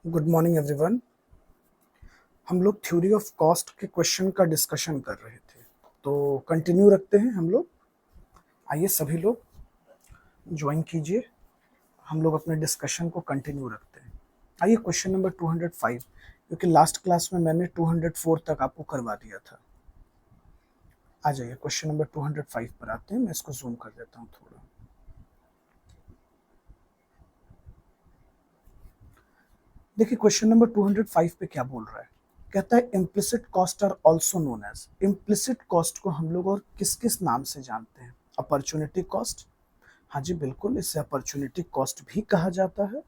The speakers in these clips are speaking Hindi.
Good morning everyone. हम लोग थ्योरी ऑफ कॉस्ट के क्वेश्चन का डिस्कशन कर रहे थे, तो कंटिन्यू रखते हैं हम लोग। आइए सभी लोग ज्वाइन कीजिए, हम लोग अपने डिस्कशन को कंटिन्यू रखते हैं। आइए क्वेश्चन नंबर 205, क्योंकि लास्ट क्लास में मैंने 204 तक आपको करवा दिया था। आ जाइए क्वेश्चन नंबर 205 पर आते हैं। मैं इसको जूम कर देता हूँ थोड़ा। देखिए क्वेश्चन नंबर 205 पे क्या बोल रहा है। कहता है implicit cost are also known as. Implicit cost को हम लोग और किस किस नाम से जानते हैं? अपॉर्चुनिटी कॉस्ट, हाँ जी बिल्कुल, इसे अपॉर्चुनिटी कॉस्ट भी कहा जाता है।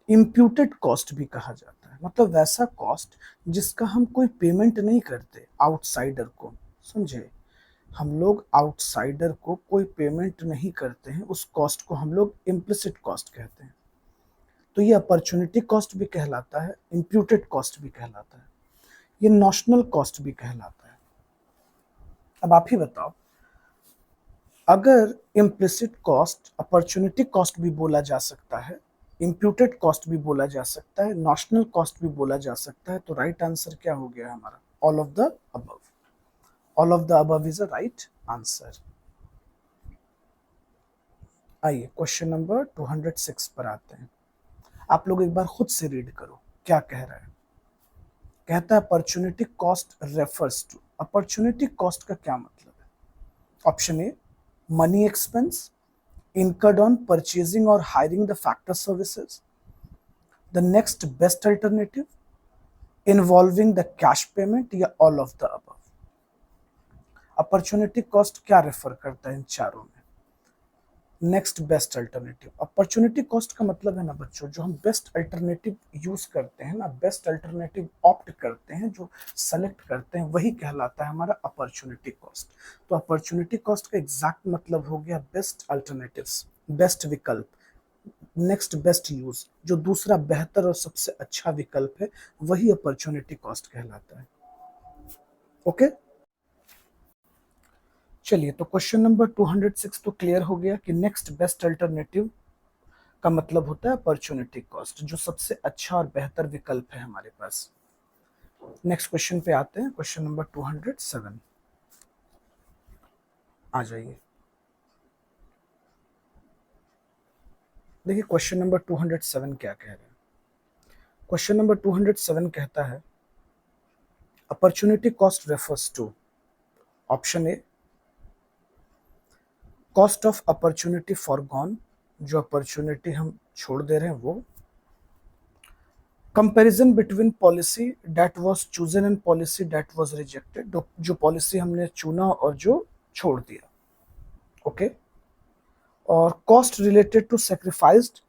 इम्प्यूटेड कॉस्ट भी कहा जाता है, मतलब वैसा कॉस्ट जिसका हम कोई पेमेंट नहीं करते आउटसाइडर को। समझे? हम लोग आउटसाइडर को कोई पेमेंट नहीं करते हैं, उस कॉस्ट को हम लोग इम्प्लिसिट कॉस्ट कहते हैं। तो ये अपॉर्चुनिटी कॉस्ट भी कहलाता है, इम्प्यूटेड कॉस्ट भी कहलाता है, ये नॉशनल कॉस्ट भी कहलाता है। अब आप ही बताओ, अगर इम्प्लिसिट कॉस्ट अपॉर्चुनिटी कॉस्ट भी बोला जा सकता है, इम्प्यूटेड कॉस्ट भी बोला जा सकता है, नॉशनल कॉस्ट भी बोला जा सकता है, तो राइट आंसर क्या हो गया हमारा? All of the above. All of the above is a right answer. आइए क्वेश्चन नंबर 206 पर आते हैं। आप लोग एक बार खुद से रीड करो क्या कह रहा है। कहता है opportunity cost refers to. Opportunity cost का क्या मतलब है? Option A, money expense incurred on purchasing or hiring the factor services. The next best alternative involving the cash payment या all of the above. Opportunity cost क्या रेफर करता है इन चारों में? Next best alternative. Opportunity cost का मतलब है ना बच्चों, जो हम बेस्ट अल्टरनेटिव यूज करते हैं ना, बेस्ट अल्टरनेटिव ऑप्ट करते हैं, जो सेलेक्ट करते हैं, वही कहलाता है हमारा अपॉर्चुनिटी कॉस्ट। तो अपॉर्चुनिटी कॉस्ट का एग्जैक्ट मतलब हो गया बेस्ट अल्टरनेटिव्स, बेस्ट विकल्प, नेक्स्ट बेस्ट यूज, जो दूसरा बेहतर और सबसे अच्छा विकल्प है, वही अपॉर्चुनिटी कॉस्ट कहलाता है। ओके, चलिए तो क्वेश्चन नंबर 206 तो क्लियर हो गया कि नेक्स्ट बेस्ट अल्टरनेटिव का मतलब होता है अपॉर्चुनिटी कॉस्ट, जो सबसे अच्छा और बेहतर विकल्प है हमारे पास। नेक्स्ट क्वेश्चन पे आते हैं, क्वेश्चन नंबर 207। आ जाइए, देखिए क्वेश्चन नंबर 207 क्या कह रहे हैं। क्वेश्चन नंबर 207 कहता है opportunity cost refers to, option A, cost of opportunity forgone, जो अपॉर्चुनिटी हम छोड़ दे रहे हैं वो। Comparison between policy that was chosen and policy that was rejected, जो पॉलिसी हमने चुना और जो छोड़ दिया। ओके, और cost related to sacrificed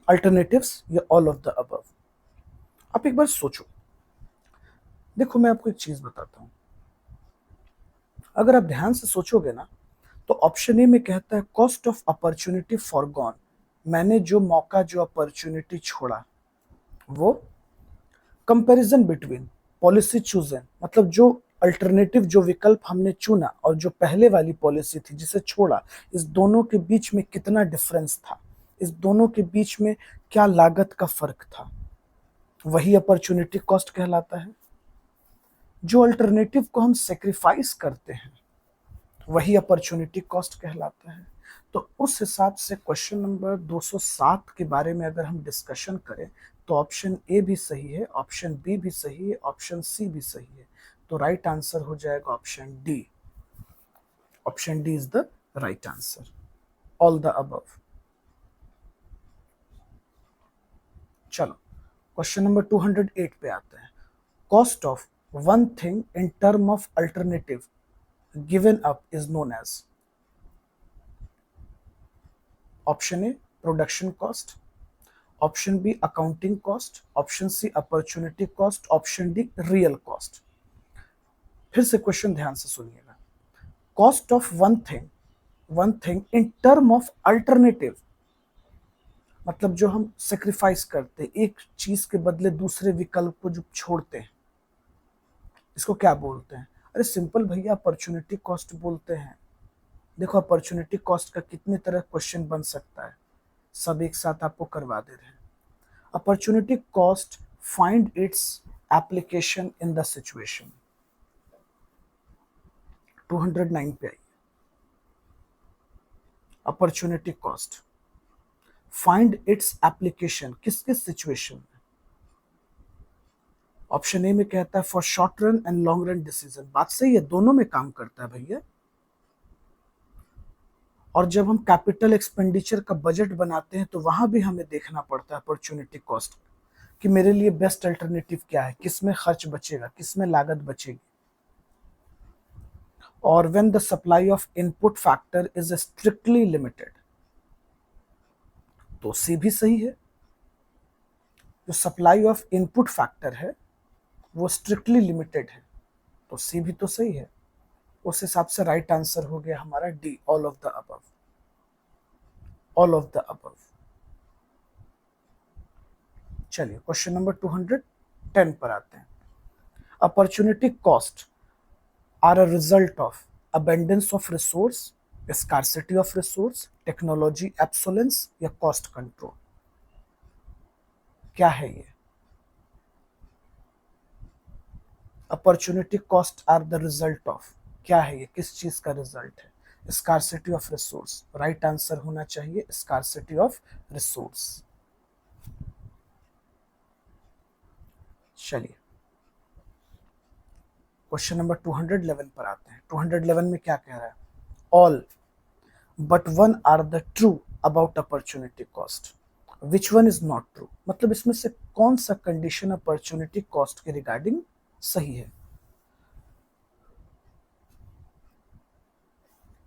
alternatives या ऑल ऑफ द अबव। आप एक बार सोचो, देखो मैं आपको एक चीज बताता हूं, अगर आप ध्यान से सोचोगे ना, तो ऑप्शन ए में कहता है कॉस्ट ऑफ अपॉर्चुनिटी फॉरगॉन, मैंने जो मौका, जो अपॉर्चुनिटी छोड़ा वो। कंपैरिजन बिटवीन पॉलिसी चूजन, मतलब जो अल्टरनेटिव, जो विकल्प हमने चुना और जो पहले वाली पॉलिसी थी जिसे छोड़ा, इस दोनों के बीच में कितना डिफरेंस था, इस दोनों के बीच में क्या लागत का फर्क था, वही अपॉर्चुनिटी कॉस्ट कहलाता है। जो अल्टरनेटिव को हम सेक्रीफाइस करते हैं वही अपॉर्चुनिटी कॉस्ट कहलाता है। तो उस हिसाब से क्वेश्चन नंबर 207 के बारे में अगर हम डिस्कशन करें, तो ऑप्शन ए भी सही है, ऑप्शन बी भी सही है, ऑप्शन सी भी सही है। तो राइट आंसर हो जाएगा option D. Option D is the right answer, all the above. चलो क्वेश्चन नंबर 208 पे आते हैं। Cost of one thing in term of alternative given up is known as. Option A production cost, option B accounting cost, option C opportunity cost, option D real cost. फिर से क्वेश्चन ध्यान से सुनिएगा। Cost of one thing in term of alternative, मतलब जो हम सेक्रीफाइस करते हैं, एक चीज के बदले दूसरे विकल्प को जो छोड़ते हैं, इसको क्या बोलते हैं? अरे सिंपल भैया, अपॉर्चुनिटी कॉस्ट बोलते हैं। देखो अपॉर्चुनिटी कॉस्ट का कितने तरह क्वेश्चन बन सकता है। सब एक साथ आपको करवा दे रहे हैं। Opportunity cost, find its application in the situation. 209 पे आई। Opportunity cost, find its application, किस किस सिचुएशन में। ऑप्शन ए में कहता है for short run and long run decision. बात सही है, दोनों में काम करता है भैया। और जब हम कैपिटल एक्सपेंडिचर का बजट बनाते हैं तो वहां भी हमें देखना पड़ता है अपॉर्चुनिटी कॉस्ट, कि मेरे लिए बेस्ट अल्टरनेटिव क्या है, किसमें खर्च बचेगा, किसमें लागत बचेगी। और when the supply of input factor is strictly limited, तो सी भी सही है। जो सप्लाई ऑफ इनपुट फैक्टर है वो स्ट्रिक्टली लिमिटेड है, तो सी भी तो सही है। उस हिसाब से राइट आंसर हो गया हमारा D, all of the above. All of the above. चलिए क्वेश्चन नंबर 210 पर आते हैं। Opportunity cost are a result of abundance of resource, scarcity of resource, technology obsolescence या कॉस्ट कंट्रोल। क्या है ये? Opportunity cost are the result of, क्या है ये, किस चीज का रिजल्ट है? Scarcity of resource. Right answer होना चाहिए स्कार्सिटी ऑफ रिसोर्स। चलिए क्वेश्चन नंबर 211 पर आते हैं। 211 में क्या कह रहा है? All but one are the true about opportunity cost, which one is not true. मतलब इसमें से कौन सा कंडीशन अपॉर्चुनिटी कॉस्ट के रिगार्डिंग सही है?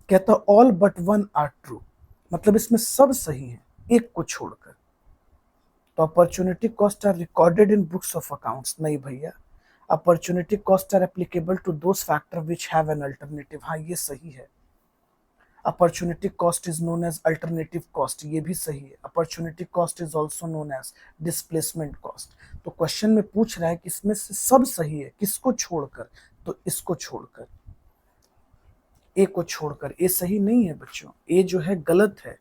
कहता all but one are true, मतलब इसमें सब सही है एक को छोड़कर। तो opportunity cost are recorded in books of accounts, नहीं भैया। Opportunity cost are applicable to those factor which have an alternative, हाँ ये सही है। Opportunity cost is known as alternative cost, ये भी सही है। Opportunity cost is also known as displacement cost. तो क्वेश्चन में पूछ रहा है कि इसमें से सब सही है, किसको छोड़कर? तो इसको छोड़कर, ए को छोड़कर। ए सही नहीं है बच्चों, ए जो है गलत है।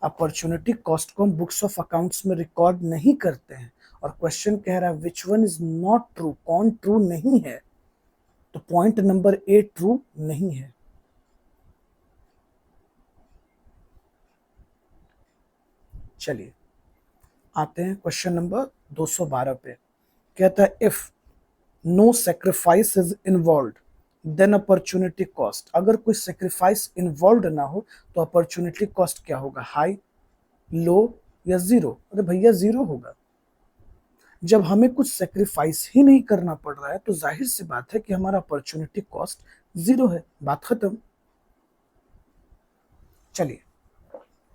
अपॉर्चुनिटी कॉस्ट को हम बुक्स ऑफ अकाउंट्स में रिकॉर्ड नहीं करते हैं। और क्वेश्चन कह रहा है विच वन इज नॉट ट्रू, कौन ट्रू नहीं है? तो पॉइंट नंबर ए ट्रू नहीं है। चलिए आते हैं क्वेश्चन नंबर 212 पे। कहता है if no sacrifice is involve then opportunity cost. अगर कोई सेक्रीफाइस इन्वॉल्व ना हो तो अपॉर्चुनिटी कॉस्ट क्या होगा? हाई, लो या जीरो? अरे भैया जीरो होगा। जब हमें कुछ सेक्रीफाइस ही नहीं करना पड़ रहा है तो जाहिर सी बात है कि हमारा अपॉर्चुनिटी कॉस्ट जीरो है, बात खत्म। चलिए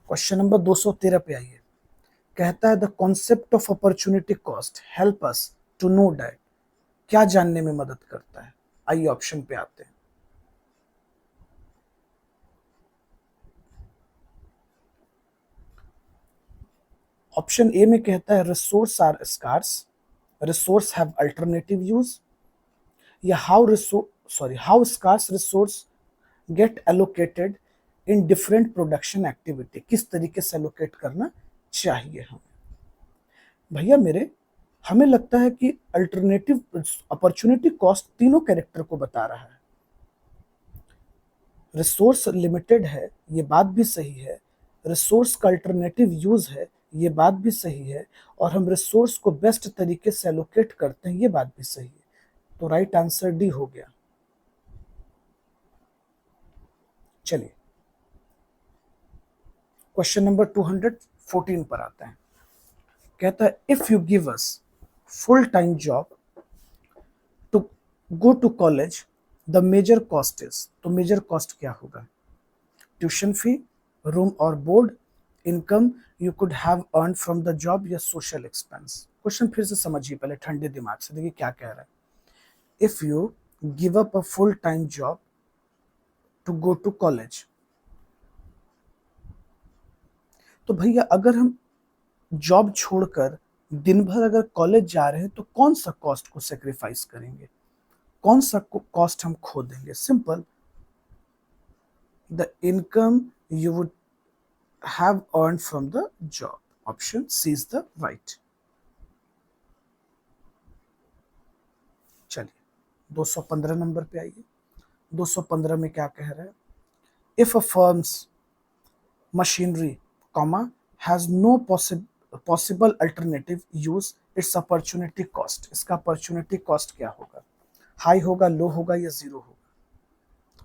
क्वेश्चन नंबर 213 पे आइए। कहता है the concept of opportunity cost help us to know that, क्या जानने में मदद करता है? आइए ऑप्शन पे आते हैं। ऑप्शन ए में कहता है resource are scarce, resource have alternative use, या how scarce resource get allocated in different production activity. किस तरीके से एलोकेट करना चाहिए हमें? भैया मेरे, हमें लगता है कि अल्टरनेटिव अपॉर्चुनिटी कॉस्ट तीनों कैरेक्टर को बता रहा है। रिसोर्स लिमिटेड है, ये बात भी सही है। रिसोर्स का अल्टरनेटिव यूज है, ये बात भी सही है। और हम रिसोर्स को बेस्ट तरीके से एलोकेट करते हैं, ये बात भी सही है। तो राइट आंसर डी हो गया। चलिए क्वेश्चन नंबर 214 पर आता है। कहता है if you give us full time job to go to college the major cost is. तो मेजर कॉस्ट क्या होगा? ट्यूशन फी, रूम और board, income you could have earn from the job, या सोशल एक्सपेंस। क्वेश्चन फिर से समझिए पहले ठंडे दिमाग से, देखिए क्या कह रहा है। If you give up a full time job to go to college, तो भैया अगर हम जॉब छोड़कर दिन भर अगर कॉलेज जा रहे हैं तो कौन सा कॉस्ट को सेक्रीफाइस करेंगे, कौन सा कॉस्ट हम खो देंगे? Simple, the income you would have earned from the job. Option C is the right. चलिए 215 नंबर पे आइए। 215 में क्या कह रहा है? If a firms machinery, comma, has no possible alternative use, its opportunity cost. इसका opportunity cost क्या होगा? हाई होगा, लो होगा या जीरो होगा?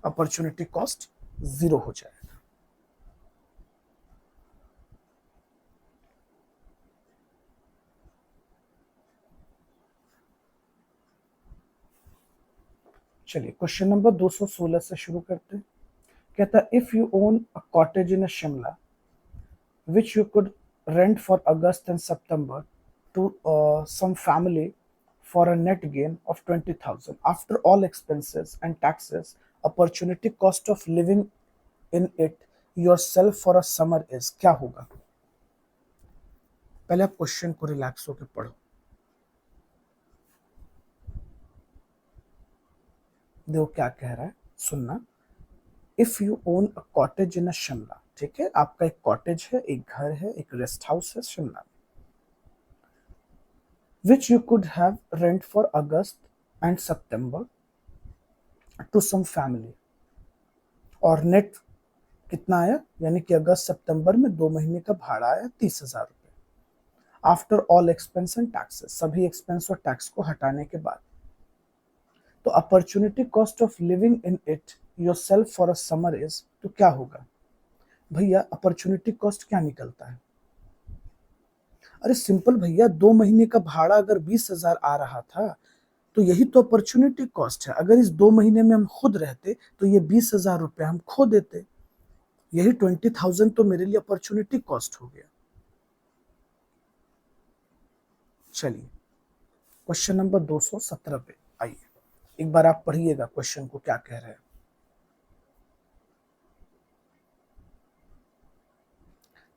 अपॉर्चुनिटी कॉस्ट जीरो हो जाएगा। चलिए क्वेश्चन नंबर 216 से शुरू करते हैं। कहता है if you own a cottage in Shimla which you could rent for August and September to some family for a net gain of 20,000 after all expenses and taxes. Opportunity cost of living in it yourself for a summer is क्या होगा? पहले आप क्वेश्चन को रिलैक्स होकर पढ़ो। देखो क्या कह रहा है, सुनना। If you own a cottage in a Shimla, ठीक है, आपका एक कॉटेज है, एक घर है, एक रेस्ट हाउस है शिमला में, which you could have rent for August and September to some family, और नेट कितना आया, यानी कि अगस्त सितंबर में 2 महीने का भाड़ा आया 30,000 रुपये। After all expense and taxes, सभी एक्सपेंस और टैक्स को हटाने के बाद। तो opportunity cost of living in it yourself for a summer is, तो क्या होगा भैया? अपॉर्चुनिटी कॉस्ट क्या निकलता है? अरे सिंपल भैया, 2 महीने का भाड़ा अगर 20,000 आ रहा था तो यही तो अपॉर्चुनिटी कॉस्ट है। अगर इस 2 महीने में हम खुद रहते तो ये 20,000 रुपये हम खो देते। यही 20,000 तो मेरे लिए अपॉर्चुनिटी कॉस्ट हो गया। चलिए क्वेश्चन नंबर 217 पे आइए, एक बार आप पढ़िएगा क्वेश्चन को क्या कह रहे हैं।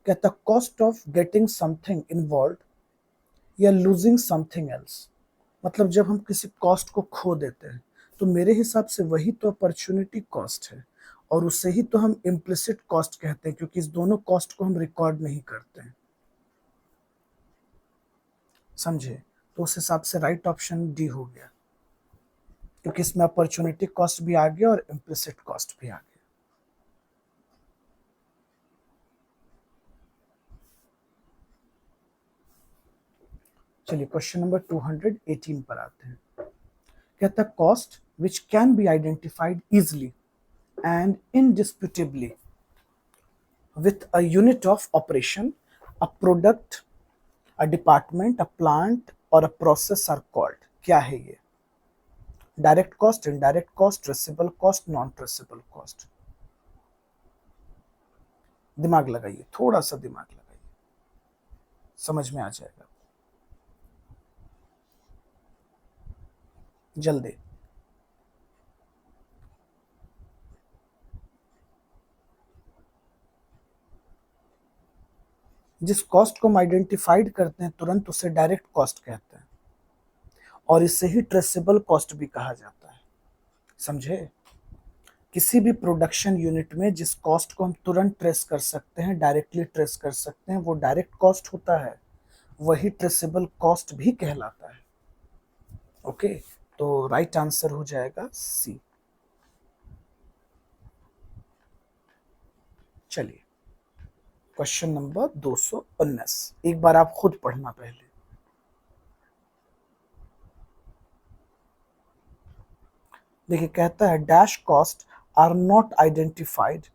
कहता cost of getting something involve या लूजिंग समथिंग एल्स, मतलब जब हम किसी कॉस्ट को खो देते हैं तो मेरे हिसाब से वही तो अपॉर्चुनिटी कॉस्ट है, और उससे ही तो हम इम्प्लिसिट कॉस्ट कहते हैं, क्योंकि इस दोनों कॉस्ट को हम रिकॉर्ड नहीं करते हैं। समझे? तो उस हिसाब से राइट ऑप्शन डी हो गया, क्योंकि इसमें अपॉर्चुनिटी कॉस्ट भी आ गया और इम्प्लिसिट कॉस्ट भी आ गया। चलिए क्वेश्चन नंबर 218 पर आते हैं। कहता है cost which can be identified easily and indisputably with a unit of operation, a product, a department, a plant or a process are called. क्या है ये? Direct cost, indirect cost, traceable cost, non traceable cost. दिमाग लगाइए, थोड़ा सा दिमाग लगाइए, समझ में आ जाएगा। जल्दी। जिस कॉस्ट को हम आइडेंटिफाइड करते हैं तुरंत उसे डायरेक्ट कॉस्ट कहते हैं, और इससे ही ट्रेसेबल कॉस्ट भी कहा जाता है। समझे? किसी भी प्रोडक्शन यूनिट में जिस कॉस्ट को हम तुरंत ट्रेस कर सकते हैं, डायरेक्टली ट्रेस कर सकते हैं, वो डायरेक्ट कॉस्ट होता है, वही ट्रेसेबल कॉस्ट भी कहलाता है। ओके, तो राइट आंसर हो जाएगा सी। चलिए क्वेश्चन नंबर 219, एक बार आप खुद पढ़ना पहले। देखिए कहता है dash cost are not identified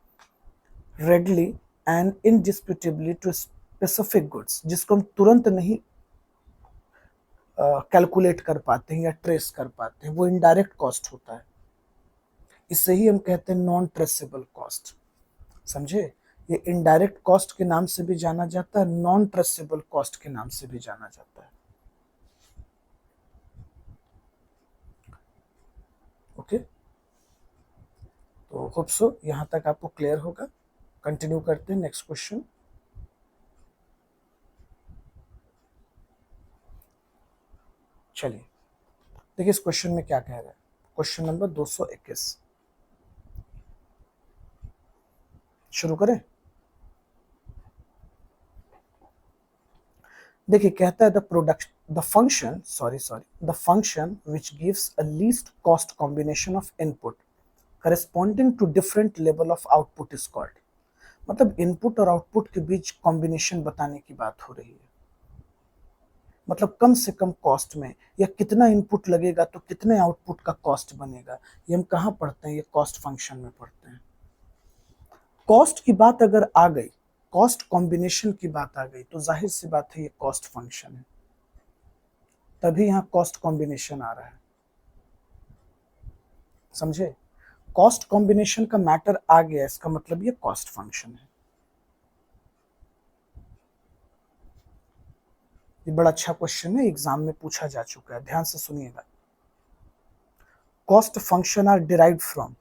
readily and indisputably to specific goods, जिसको हम तुरंत नहीं कैलकुलेट कर पाते हैं या ट्रेस कर पाते हैं, वो इनडायरेक्ट कॉस्ट होता है। इससे ही हम कहते हैं नॉन ट्रेसेबल कॉस्ट। समझे? ये इनडायरेक्ट कॉस्ट के नाम से भी जाना जाता है, नॉन ट्रेसेबल कॉस्ट के नाम से भी जाना जाता है। ओके, तो होप सो यहां तक आपको क्लियर होगा। कंटिन्यू करते हैं नेक्स्ट क्वेश्चन। चलिए देखिए इस क्वेश्चन में क्या कह रहा है। क्वेश्चन नंबर 221, शुरू करें। देखिए कहता है the function which gives a least cost combination of input corresponding to different level of output is called. मतलब इनपुट और आउटपुट के बीच कॉम्बिनेशन बताने की बात हो रही है। मतलब कम से कम कॉस्ट में, या कितना इनपुट लगेगा तो कितने आउटपुट का कॉस्ट बनेगा। ये हम कहाँ पढ़ते हैं? ये कॉस्ट फंक्शन में पढ़ते हैं। कॉस्ट की बात अगर आ गई, कॉस्ट कॉम्बिनेशन की बात आ गई, तो जाहिर सी बात है ये कॉस्ट फंक्शन है, तभी यहां कॉस्ट कॉम्बिनेशन आ रहा है। समझे? कॉस्ट कॉम्बिनेशन का मैटर आ गया, इसका मतलब ये कॉस्ट फंक्शन है। ये बड़ा अच्छा क्वेश्चन है, एग्जाम में पूछा जा चुका है, ध्यान से सुनिएगा। Cost function are derived from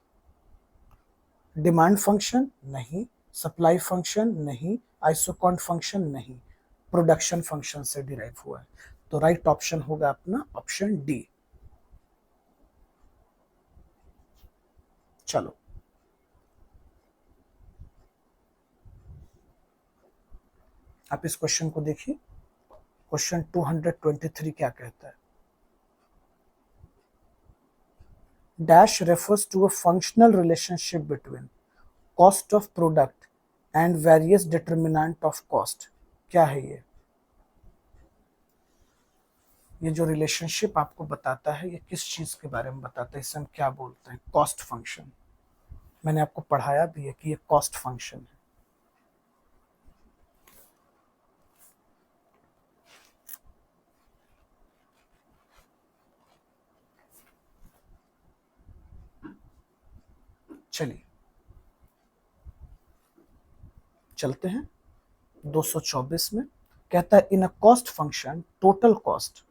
demand function नहीं, सप्लाई फंक्शन नहीं, आइसोकॉन्ट फंक्शन नहीं, प्रोडक्शन फंक्शन से डिराइव हुआ है। तो राइट ऑप्शन होगा अपना ऑप्शन डी। चलो आप इस क्वेश्चन को देखिए। क्वेश्चन 223 क्या कहता है? Dash refers to a functional relationship between cost of product and various determinant of cost. क्या है ये? ये जो रिलेशनशिप आपको बताता है, ये किस चीज के बारे में बताता है? इसे हम क्या बोलते हैं? Cost function. मैंने आपको पढ़ाया भी है कि ये कॉस्ट फंक्शन है। चलिए चलते हैं 224 में। कहता है in a cost function total cost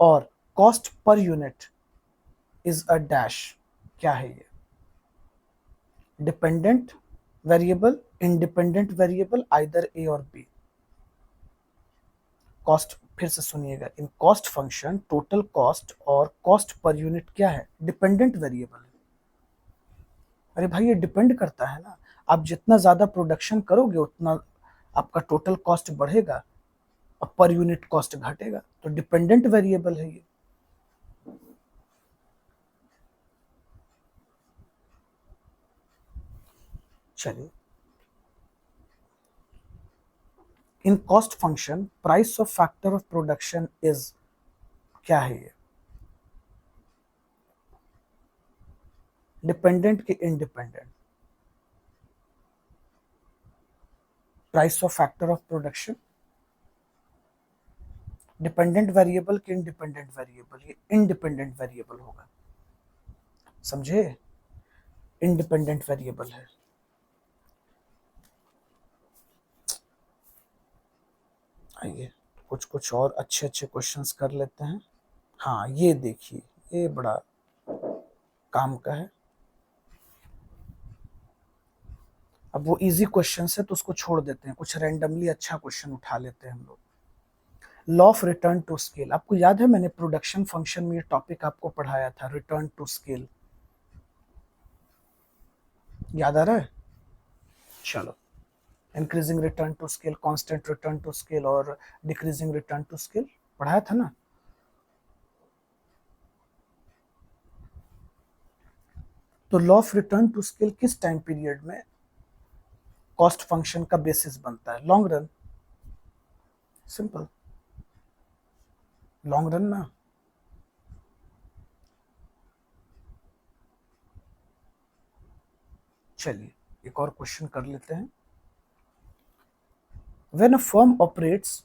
और cost per unit is a dash. क्या है ये? Dependent variable, independent variable, either A और बी। कॉस्ट, फिर से सुनिएगा, in cost function total cost और कॉस्ट पर यूनिट क्या है? डिपेंडेंट वेरिएबल है। अरे भाई ये डिपेंड करता है ना, आप जितना ज्यादा प्रोडक्शन करोगे उतना आपका टोटल कॉस्ट बढ़ेगा और पर यूनिट कॉस्ट घटेगा। तो डिपेंडेंट वेरिएबल है ये। चलिए, इन cost function price of factor of production is. क्या है ये? डिपेंडेंट के independent? Price of factor of production dependent variable के इंडिपेंडेंट वेरिएबल? ये इंडिपेंडेंट वेरिएबल होगा। समझे? इंडिपेंडेंट वेरिएबल है। आइए कुछ कुछ और अच्छे अच्छे क्वेश्चंस कर लेते हैं। हाँ ये देखिए, ये बड़ा काम का है। अब वो इजी क्वेश्चन है तो उसको छोड़ देते हैं, कुछ रैंडमली अच्छा क्वेश्चन उठा लेते हैं हम लोग। Law of return to scale, आपको याद है मैंने प्रोडक्शन फंक्शन में ये टॉपिक आपको पढ़ाया था, रिटर्न टू स्केल। याद आ रहा है? चलो, increasing return to scale, constant return to scale और डिक्रीजिंग रिटर्न टू स्केल पढ़ाया था ना। तो law of return to scale किस टाइम पीरियड में कॉस्ट फंक्शन का बेसिस बनता है? Long run. Simple, long run ना। चलिए एक और क्वेश्चन कर लेते हैं। When a firm operates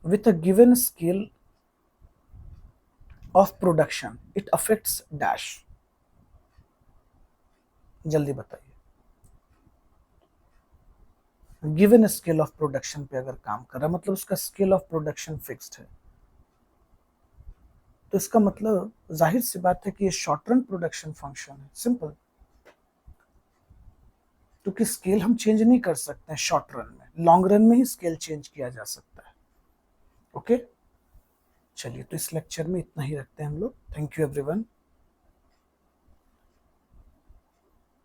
with a given scale of production it affects dash. जल्दी बताइए। गिवन स्केल ऑफ प्रोडक्शन पे अगर काम कर रहा है, मतलब उसका स्केल ऑफ प्रोडक्शन फिक्स्ड है, तो इसका मतलब जाहिर सी बात है कि ये शॉर्ट रन प्रोडक्शन फंक्शन है। सिंपल, क्योंकि स्केल हम चेंज नहीं कर सकते हैं शॉर्ट रन में, लॉन्ग रन में ही स्केल चेंज किया जा सकता है। ओके, चलिए तो इस लेक्चर में इतना ही रखते हैं हम लोग। Thank you everyone.